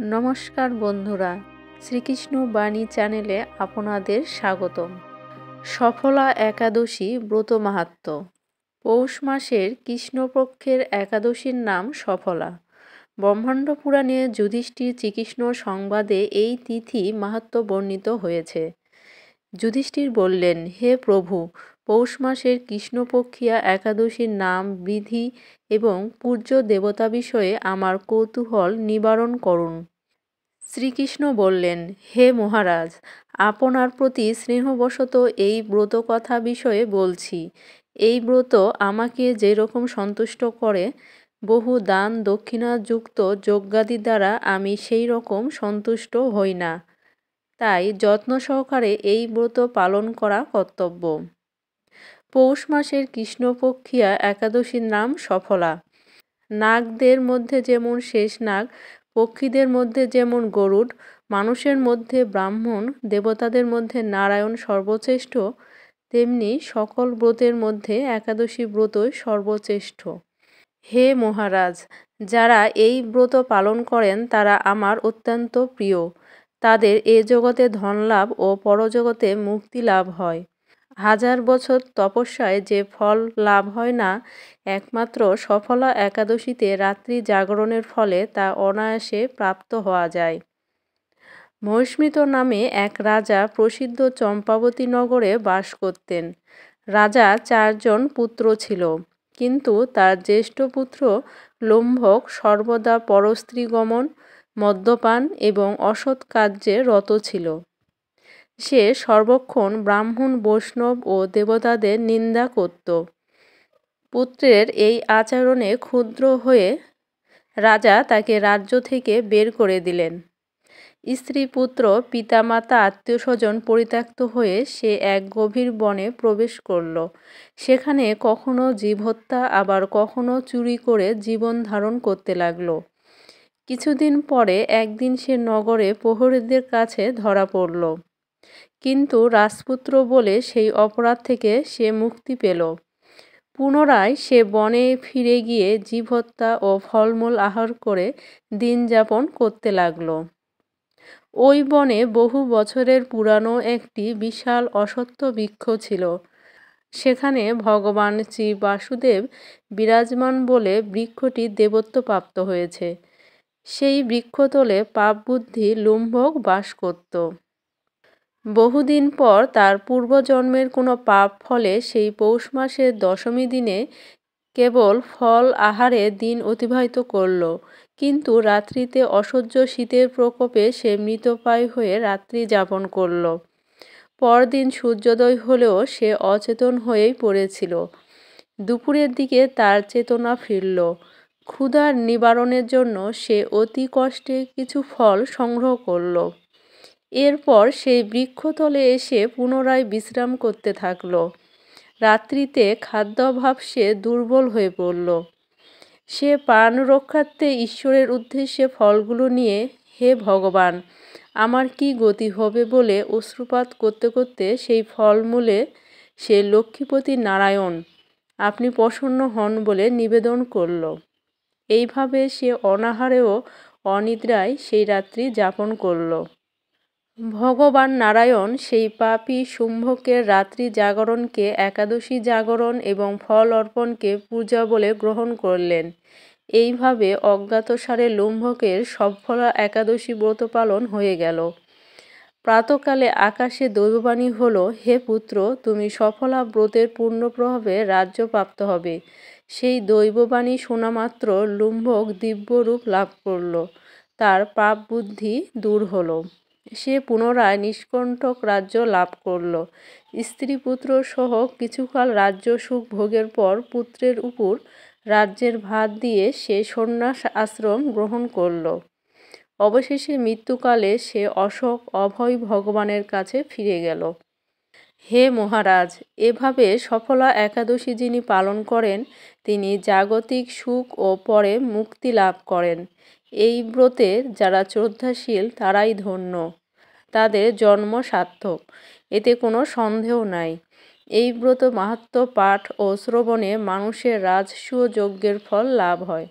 নমস্কার বন্ধুরা, শ্রীকৃষ্ণ বাণী চ্যানেলে আপনাদের স্বাগতম। সফলা একাদশী ব্রত মাহাত্ম্য। পৌষ মাসের কৃষ্ণপক্ষের একাদশীর নাম সফলা। ব্রহ্মাণ্ড পুরাণে যুধিষ্ঠির শ্রীকৃষ্ণ সংবাদে এই তিথি মাহাত্ম্য বর্ণিত হয়েছে। যুধিষ্ঠির বললেন, হে প্রভু, পৌষ মাসের কৃষ্ণপক্ষিয়া একাদশীর নাম, বিধি এবং পূজ্য দেবতা বিষয়ে আমার কৌতূহল নিবারণ করুন। শ্রীকৃষ্ণ বললেন, হে মহারাজ, আপনার প্রতি স্নেহবশত এই ব্রত কথা বিষয়ে বলছি। এই ব্রত আমাকে যেরকম সন্তুষ্ট করে, বহু দান দক্ষিণাযুক্ত যজ্ঞাদি দ্বারা আমি সেই রকম সন্তুষ্ট হই না। তাই যত্ন সহকারে এই ব্রত পালন করা কর্তব্য। পৌষ মাসের কৃষ্ণপক্ষিয়া একাদশীর নাম সফলা। নাগদের মধ্যে যেমন শেষ নাগ, পক্ষীদের মধ্যে যেমন গরুড, মানুষের মধ্যে ব্রাহ্মণ, দেবতাদের মধ্যে নারায়ণ সর্বশ্রেষ্ঠ, তেমনি সকল ব্রতের মধ্যে একাদশী ব্রতই সর্বশ্রেষ্ঠ। হে মহারাজ, যারা এই ব্রত পালন করেন তারা আমার অত্যন্ত প্রিয়। তাদের এ জগতে ধনলাভ ও পরজগতে মুক্তি লাভ হয়। হাজার বছর তপস্যায় যে ফল লাভ হয় না, একমাত্র সফলা একাদশীতে রাত্রি জাগরণের ফলে তা অনায়াসে প্রাপ্ত হওয়া যায়। মহিস্মিত নামে এক রাজা প্রসিদ্ধ চম্পাবতী নগরে বাস করতেন। রাজা 4 জন পুত্র ছিল, কিন্তু তার জ্যেষ্ঠ পুত্র লম্ভক সর্বদা পরস্ত্রী গমন, মদ্যপান এবং অসৎ কার্যে রত ছিল। সে সর্বক্ষণ ব্রাহ্মণ, বৈষ্ণব ও দেবতাদের নিন্দা করত। পুত্রের এই আচরণে ক্ষুব্ধ হয়ে রাজা তাকে রাজ্য থেকে বের করে দিলেন। স্ত্রী, পুত্র, পিতামাতা, আত্মীয়স্বজন পরিত্যক্ত হয়ে সে এক গভীর বনে প্রবেশ করল। সেখানে কখনো জীব হত্যা, আবার কখনো চুরি করে জীবন ধারণ করতে লাগল। কিছুদিন পরে একদিন সে নগরে প্রহরীদের কাছে ধরা পড়ল, কিন্তু রাজপুত্র বলে সেই অপরাধ থেকে সে মুক্তি পেল। পুনরায় সে বনে ফিরে গিয়ে জীব হত্যা ও ফলমূল আহার করে দিন যাপন করতে লাগল। ওই বনে বহু বছরের পুরানো একটি বিশাল অশ্বত্থ বৃক্ষ ছিল। সেখানে ভগবান শ্রী বাসুদেব বিরাজমান বলে বৃক্ষটি দেবত্ব প্রাপ্ত হয়েছে। সেই বৃক্ষতলে পাপবুদ্ধি লম্ভক বাস করত। বহুদিন পর তার পূর্বজন্মের কোনো পাপ ফলে সেই পৌষ মাসের দশমী দিনে কেবল ফল আহারে দিন অতিবাহিত করল, কিন্তু রাত্রিতে অসহ্য শীতের প্রকোপে সে মৃতপ্রায় হয়ে রাত্রি যাপন করল। পরদিন সূর্যোদয় হলেও সে অচেতন হয়েই পড়েছিল। দুপুরের দিকে তার চেতনা ফিরল। ক্ষুধার নিবারণের জন্য সে অতি কষ্টে কিছু ফল সংগ্রহ করল। এরপর সেই বৃক্ষতলে এসে পুনরায় বিশ্রাম করতে থাকল। রাত্রিতে খাদ্যাভাব সে দুর্বল হয়ে পড়ল। সে প্রাণ রক্ষার্থে ঈশ্বরের উদ্দেশ্যে ফলগুলো নিয়ে, হে ভগবান, আমার কি গতি হবে বলে অশ্রুপাত করতে করতে সেই ফলমূলে সে লক্ষ্মীপতি নারায়ণ, আপনি প্রসন্ন হন বলে নিবেদন করল। এইভাবে সে অনাহারে ও অনিদ্রায় সেই রাত্রি যাপন করল। ভগবান নারায়ণ সেই পাপী শুম্ভকের রাত্রি জাগরণকে একাদশী জাগরণ এবং ফল অর্পণকে পূজা বলে গ্রহণ করলেন। এইভাবে অজ্ঞাতসারে লম্ভকের সফলা একাদশী ব্রত পালন হয়ে গেল। প্রাতকালে আকাশে দৈববাণী হল, হে পুত্র, তুমি সফলা ব্রতের পূর্ণপ্রভাবে রাজ্য প্রাপ্ত হবে। সেই দৈববাণী শোনা মাত্র লম্ভক দিব্য রূপ লাভ করল। তার পাপ বুদ্ধি দূর হল। সে পুনরায় নিষ্কণ্টক রাজ্য লাভ করল। স্ত্রী পুত্র সহ কিছুকাল রাজ্য সুখ ভোগের পর পুত্রের উপর রাজ্যের ভার দিয়ে সে সন্ন্যাস আশ্রম গ্রহণ করল। অবশেষে মৃত্যুকালে সে অশোক অভয় ভগবানের কাছে ফিরে গেল। হে মহারাজ, এভাবে সফলা একাদশী যিনি পালন করেন তিনি জাগতিক সুখ ও পরে মুক্তি লাভ করেন। এই ব্রতের যারা শ্রদ্ধাশীল তারাই ধন্য, তাদের জন্ম সার্থক, এতে কোনো সন্দেহ নাই। এই ব্রত মাহাত্ম্য পাঠ ও শ্রবণে মানুষের রাজসূয় যজ্ঞের ফল লাভ হয়।